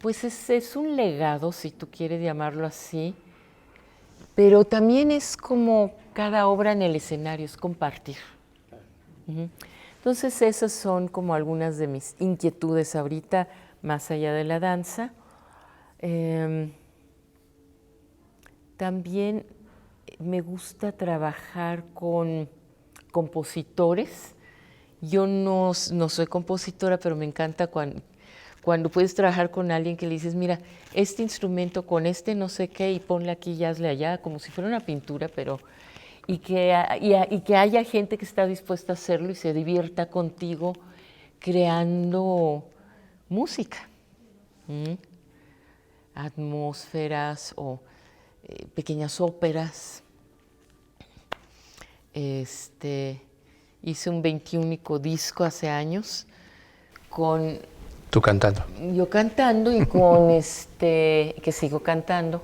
pues es un legado, si tú quieres llamarlo así, pero también es como cada obra en el escenario, es compartir. Entonces esas son como algunas de mis inquietudes ahorita, más allá de la danza. También me gusta trabajar con compositores. Yo no soy compositora, pero me encanta cuando puedes trabajar con alguien que le dices, mira, este instrumento con no sé qué, y ponle aquí y hazle allá, como si fuera una pintura, pero y que haya gente que está dispuesta a hacerlo y se divierta contigo creando música, atmósferas o pequeñas óperas. Hice un 21 disco hace años con Tú cantando. Yo cantando y con que sigo cantando,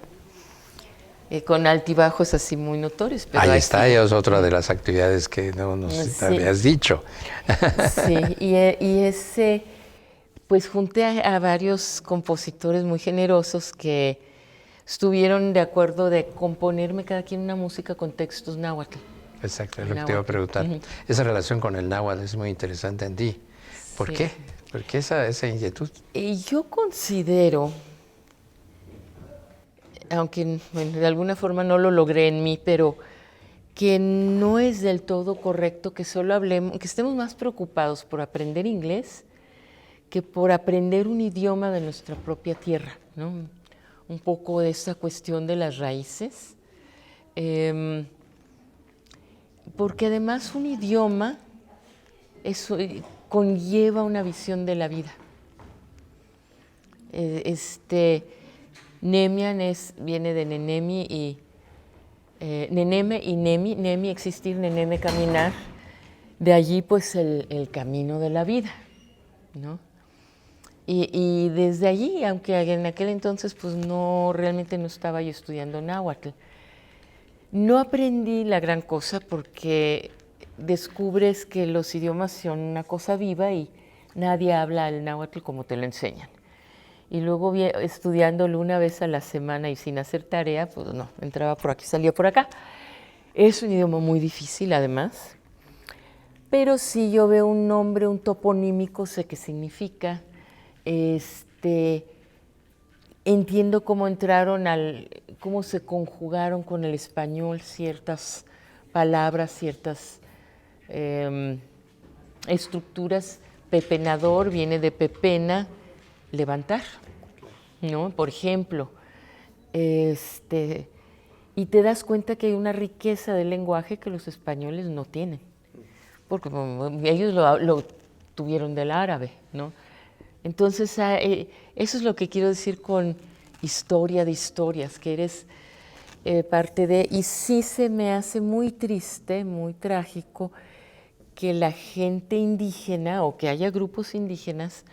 con altibajos así muy notorios. Pero Ahí está, sigo. ya es otra de las actividades que no nos Sí. habías dicho. Sí, pues junté a varios compositores muy generosos que estuvieron de acuerdo de componerme cada quien una música con textos náhuatl. Exacto, es lo que te iba a preguntar. Esa relación con el náhuatl es muy interesante en ti. ¿Por qué? ¿Por qué esa inquietud? Yo considero, aunque bueno, de alguna forma no lo logré en mí, pero que no es del todo correcto que solo hablemos, que estemos más preocupados por aprender inglés que por aprender un idioma de nuestra propia tierra, ¿no? Un poco de esa cuestión de las raíces. Porque además un idioma conlleva una visión de la vida. Nemian viene de Nenemi y Neneme y Nemi, Nemi existir, Neneme caminar, de allí pues el camino de la vida, ¿no? Y desde allí, aunque en aquel entonces pues realmente no estaba yo estudiando náhuatl, no aprendí la gran cosa porque descubres que los idiomas son una cosa viva y nadie habla el náhuatl como te lo enseñan. Y luego estudiándolo una vez a la semana y sin hacer tarea, pues no, entraba por aquí, salía por acá. Es un idioma muy difícil además, pero si yo veo un nombre, un toponímico, sé qué significa. Entiendo cómo cómo se conjugaron con el español ciertas palabras, ciertas estructuras. Pepenador viene de pepena, levantar, ¿no? Por ejemplo, y te das cuenta que hay una riqueza del lenguaje que los españoles no tienen, porque ellos lo tuvieron del árabe, ¿no? Entonces, eso es lo que quiero decir con historia de historias, que eres parte de... Y sí se me hace muy triste, muy trágico, que la gente indígena o que haya grupos indígenas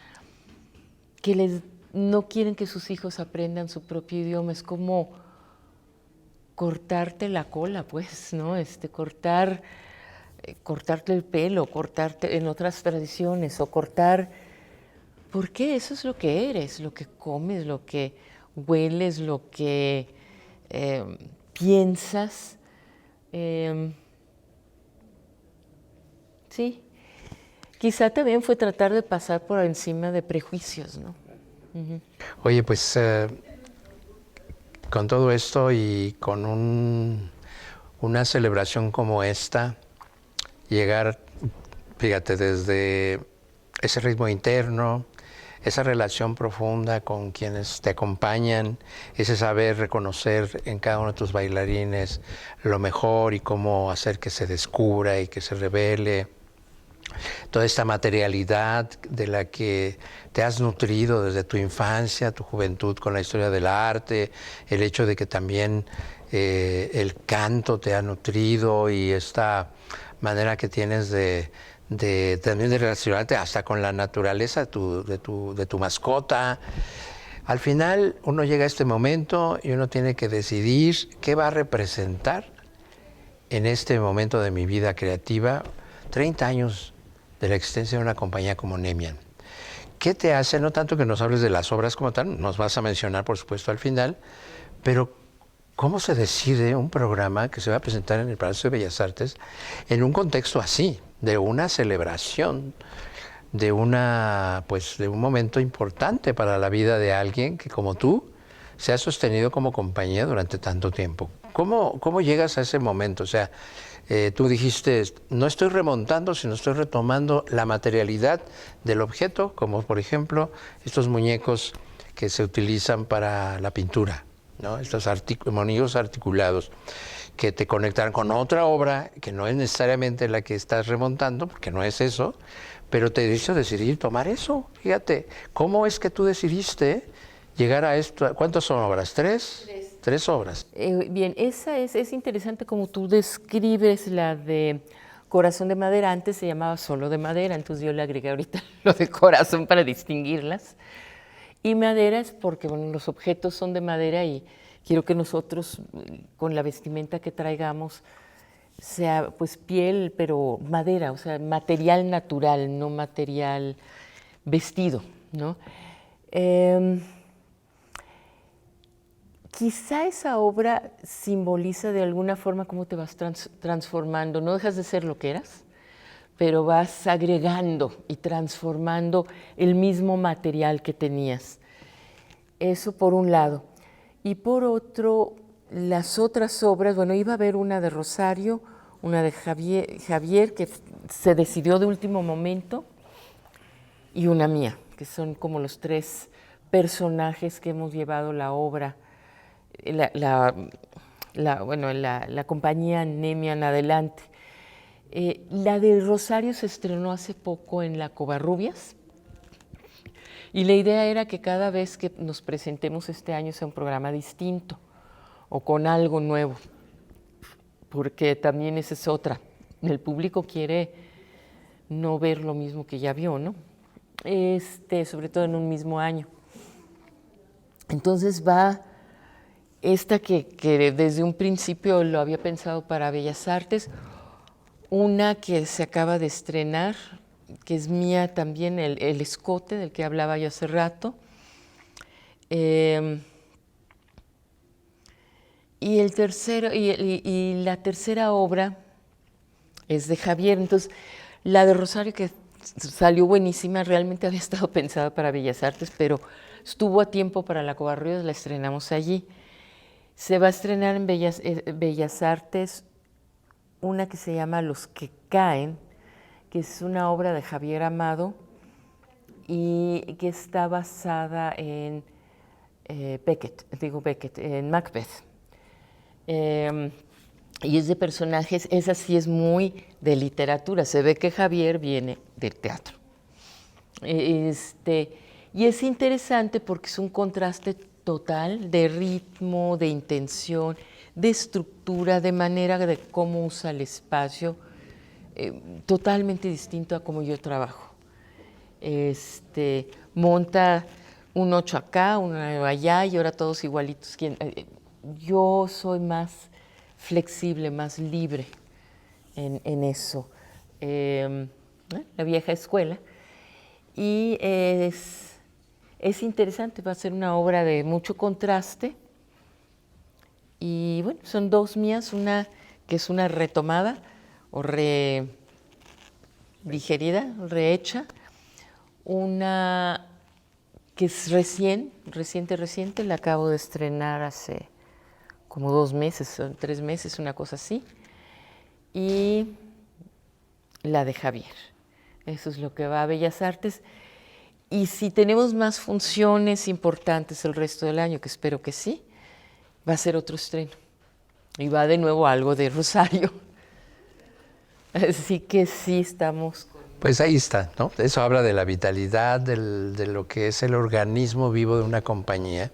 que no quieren que sus hijos aprendan su propio idioma. Es como cortarte la cola, pues, ¿no? Cortarte el pelo, cortarte en otras tradiciones, o cortar... Porque eso es lo que eres, lo que comes, lo que hueles, lo que piensas. Sí, quizá también fue tratar de pasar por encima de prejuicios, ¿no? Oye, pues con todo esto y con una celebración como esta, llegar, fíjate, desde ese ritmo interno, esa relación profunda con quienes te acompañan, ese saber reconocer en cada uno de tus bailarines lo mejor y cómo hacer que se descubra y que se revele. Toda esta materialidad de la que te has nutrido desde tu infancia, tu juventud con la historia del arte, el hecho de que también el canto te ha nutrido y esta manera que tienes también de relacionarte hasta con la naturaleza de tu mascota. Al final uno llega a este momento y uno tiene que decidir qué va a representar en este momento de mi vida creativa 30 años de la existencia de una compañía como Nemian. ¿Qué te hace? No tanto que nos hables de las obras como tal, nos vas a mencionar por supuesto al final, pero ¿cómo se decide un programa que se va a presentar en el Palacio de Bellas Artes en un contexto así, de una celebración, de un momento importante para la vida de alguien que como tú se ha sostenido como compañía durante tanto tiempo? ¿Cómo llegas a ese momento? O sea, tú dijiste, no estoy remontando, sino estoy retomando la materialidad del objeto, como por ejemplo estos muñecos que se utilizan para la pintura, ¿no? Estos monillos articulados que te conectan con otra obra que no es necesariamente la que estás remontando, porque no es eso, pero te hizo decidir tomar eso. Fíjate, ¿cómo es que tú decidiste llegar a esto? ¿Cuántas son obras? ¿Tres? Tres obras. Bien, esa es interesante como tú describes la de Corazón de Madera, antes se llamaba solo de madera, entonces yo le agregué ahorita lo de corazón para distinguirlas. Y madera es porque, bueno, los objetos son de madera y quiero que nosotros, con la vestimenta que traigamos, sea pues piel, pero madera, o sea, material natural, no material vestido, ¿no? Quizá esa obra simboliza de alguna forma cómo te vas transformando, no dejas de ser lo que eras, pero vas agregando y transformando el mismo material que tenías. Eso por un lado. Y por otro, las otras obras, bueno, iba a haber una de Rosario, una de Javier, que se decidió de último momento, y una mía, que son como los tres personajes que hemos llevado la obra, la compañía Nemian adelante. La de Rosario se estrenó hace poco en la Covarrubias, y la idea era que cada vez que nos presentemos este año sea un programa distinto o con algo nuevo, porque también esa es otra. El público quiere no ver lo mismo que ya vio, ¿no? Sobre todo en un mismo año. Entonces va esta que desde un principio lo había pensado para Bellas Artes, una que se acaba de estrenar, que es mía también, el escote del que hablaba yo hace rato. Y la tercera obra es de Javier. Entonces, la de Rosario, que salió buenísima, realmente había estado pensada para Bellas Artes, pero estuvo a tiempo para la Covarrubias, la estrenamos allí. Se va a estrenar en Bellas Artes una que se llama Los que caen, que es una obra de Javier Amado y que está basada en en Macbeth. Y es de personajes, esa sí es muy de literatura, se ve que Javier viene del teatro. Y es interesante porque es un contraste total de ritmo, de intención, de estructura, de manera de cómo usa el espacio, totalmente distinto a cómo yo trabajo. Monta un 8 acá, un 9 allá y ahora todos igualitos. Yo soy más flexible, más libre en eso. La vieja escuela. Y es interesante, va a ser una obra de mucho contraste. Y bueno, son dos mías, una que es una retomada o digerida, rehecha, una que es reciente, la acabo de estrenar hace como 2 meses, 3 meses, una cosa así, y la de Javier. Eso es lo que va a Bellas Artes. Y si tenemos más funciones importantes el resto del año, que espero que sí, va a ser otro estreno. Y va de nuevo algo de Rosario. Así que sí estamos. Pues ahí está, ¿no? Eso habla de la vitalidad, de lo que es el organismo vivo de una compañía,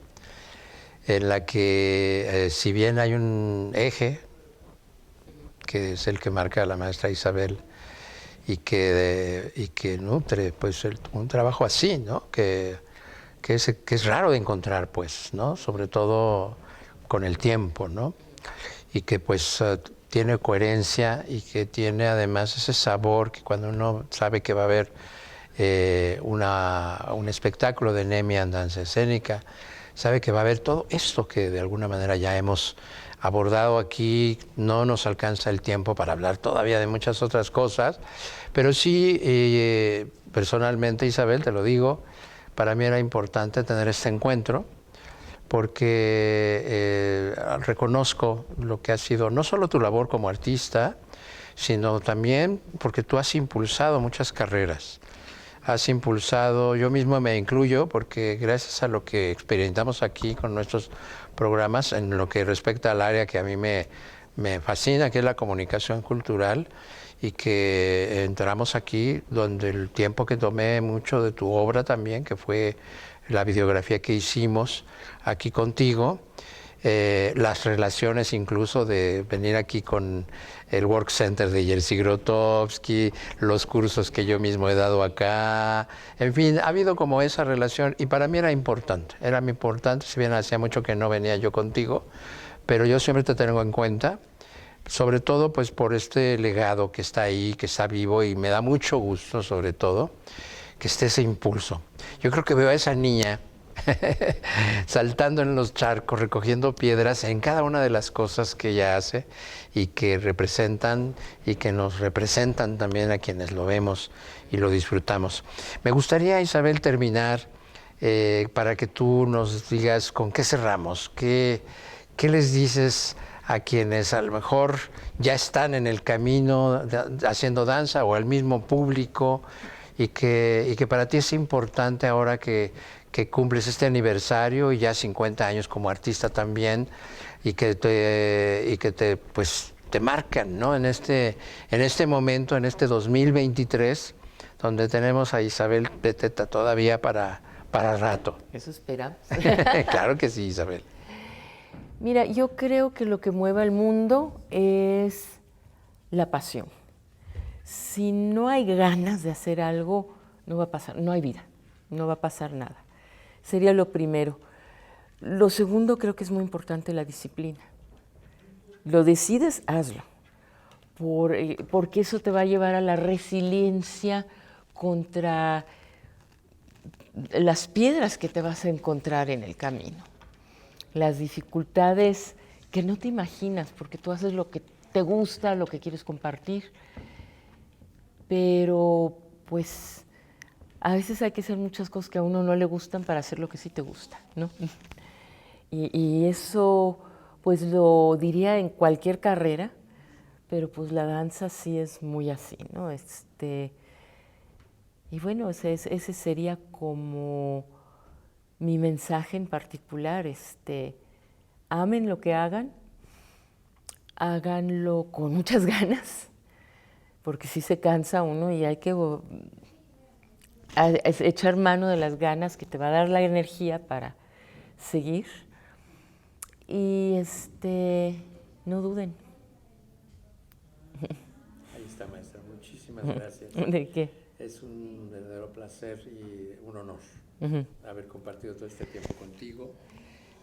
en la que si bien hay un eje, que es el que marca la maestra Isabel, y que nutre pues un trabajo así, ¿no? Que es raro de encontrar, pues, ¿no? Sobre todo con el tiempo, ¿no? Y que pues tiene coherencia y que tiene además ese sabor que cuando uno sabe que va a haber un espectáculo de Nemian danza escénica, sabe que va a haber todo esto que de alguna manera ya hemos abordado aquí. No nos alcanza el tiempo para hablar todavía de muchas otras cosas, pero sí, personalmente, Isabel, te lo digo, para mí era importante tener este encuentro porque reconozco lo que ha sido no solo tu labor como artista, sino también porque tú has impulsado muchas carreras. Has impulsado, yo mismo me incluyo, porque gracias a lo que experimentamos aquí con nuestros programas, en lo que respecta al área que a mí me fascina, que es la comunicación cultural, y que entramos aquí, donde el tiempo que tomé mucho de tu obra también, que fue la videografía que hicimos aquí contigo, las relaciones incluso de venir aquí con el Work Center de Jerzy Grotowski, los cursos que yo mismo he dado acá, en fin, ha habido como esa relación y para mí era importante, si bien hacía mucho que no venía yo contigo, pero yo siempre te tengo en cuenta, sobre todo pues por este legado que está ahí, que está vivo y me da mucho gusto sobre todo que esté ese impulso. Yo creo que veo a esa niña saltando en los charcos, recogiendo piedras en cada una de las cosas que ella hace y que representan y que nos representan también a quienes lo vemos y lo disfrutamos. Me gustaría, Isabel, terminar para que tú nos digas con qué cerramos, qué les dices a quienes a lo mejor ya están en el camino haciendo danza o al mismo público y que para ti es importante ahora que cumples este aniversario y ya 50 años como artista también y que te marcan, ¿no? En este momento, en este 2023, donde tenemos a Isabel Beteta todavía para rato. Eso esperamos. Claro que sí, Isabel. Mira, yo creo que lo que mueve al mundo es la pasión. Si no hay ganas de hacer algo, no va a pasar, no hay vida, no va a pasar nada. Sería lo primero. Lo segundo, creo que es muy importante la disciplina. Lo decides, hazlo, porque eso te va a llevar a la resiliencia contra las piedras que te vas a encontrar en el camino. Las dificultades que no te imaginas, porque tú haces lo que te gusta, lo que quieres compartir, pero pues a veces hay que hacer muchas cosas que a uno no le gustan para hacer lo que sí te gusta, ¿no? Y eso pues lo diría en cualquier carrera, pero pues la danza sí es muy así, ¿no? Y bueno, ese sería como mi mensaje en particular, amen lo que hagan, háganlo con muchas ganas, porque sí se cansa uno y hay que echar mano de las ganas que te va a dar la energía para seguir. Y no duden. Ahí está, maestra. Muchísimas gracias. ¿De qué? Es un verdadero placer y un honor haber compartido todo este tiempo contigo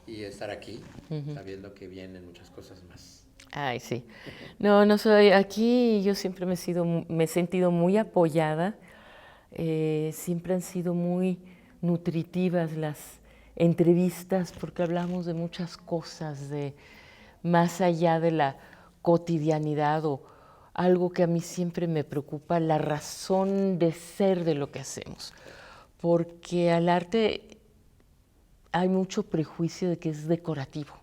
y estar aquí, sabiendo que vienen muchas cosas más. Ay, sí. No soy aquí. Yo siempre me he sentido muy apoyada. Siempre han sido muy nutritivas las entrevistas porque hablamos de muchas cosas, de más allá de la cotidianidad o algo que a mí siempre me preocupa, la razón de ser de lo que hacemos. Porque al arte hay mucho prejuicio de que es decorativo.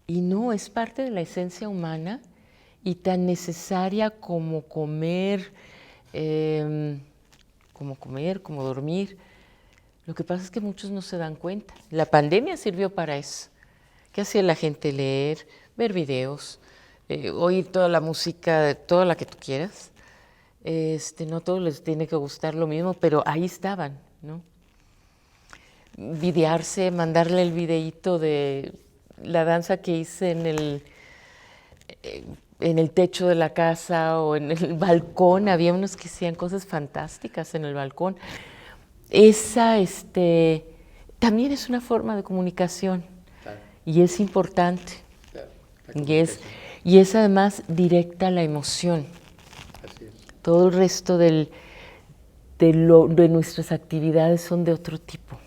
Y no, es parte de la esencia humana y tan necesaria como comer, como dormir. Lo que pasa es que muchos no se dan cuenta. La pandemia sirvió para eso. ¿Qué hacía la gente? Leer, ver videos, oír toda la música, toda la que tú quieras. No a todos les tiene que gustar lo mismo, pero ahí estaban, ¿no? Videarse, mandarle el videíto de la danza que hice en el techo de la casa o en el balcón. Había unos que hacían cosas fantásticas en el balcón. Esa también es una forma de comunicación, claro, y es importante, claro, y es además directa a la emoción. Así es. Todo el resto de nuestras actividades son de otro tipo.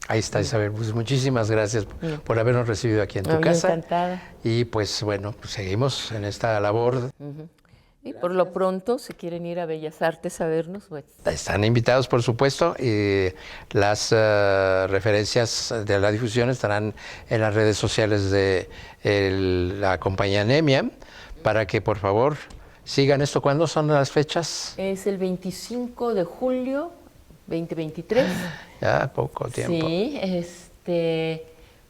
Ahí está, Isabel. Pues muchísimas gracias por habernos recibido aquí en tu casa. Encantada. Y pues bueno, pues seguimos en esta labor. Y por lo pronto, si quieren ir a Bellas Artes a vernos, pues. Están invitados, por supuesto, y las referencias de la difusión estarán en las redes sociales de la compañía Nemia, para que por favor sigan esto. ¿Cuándo son las fechas? Es el 25 de julio 2023. Ya, poco tiempo. Sí,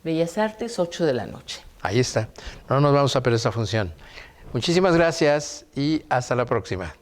Bellas Artes, 8 de la noche. Ahí está. No nos vamos a perder esa función. Muchísimas gracias y hasta la próxima.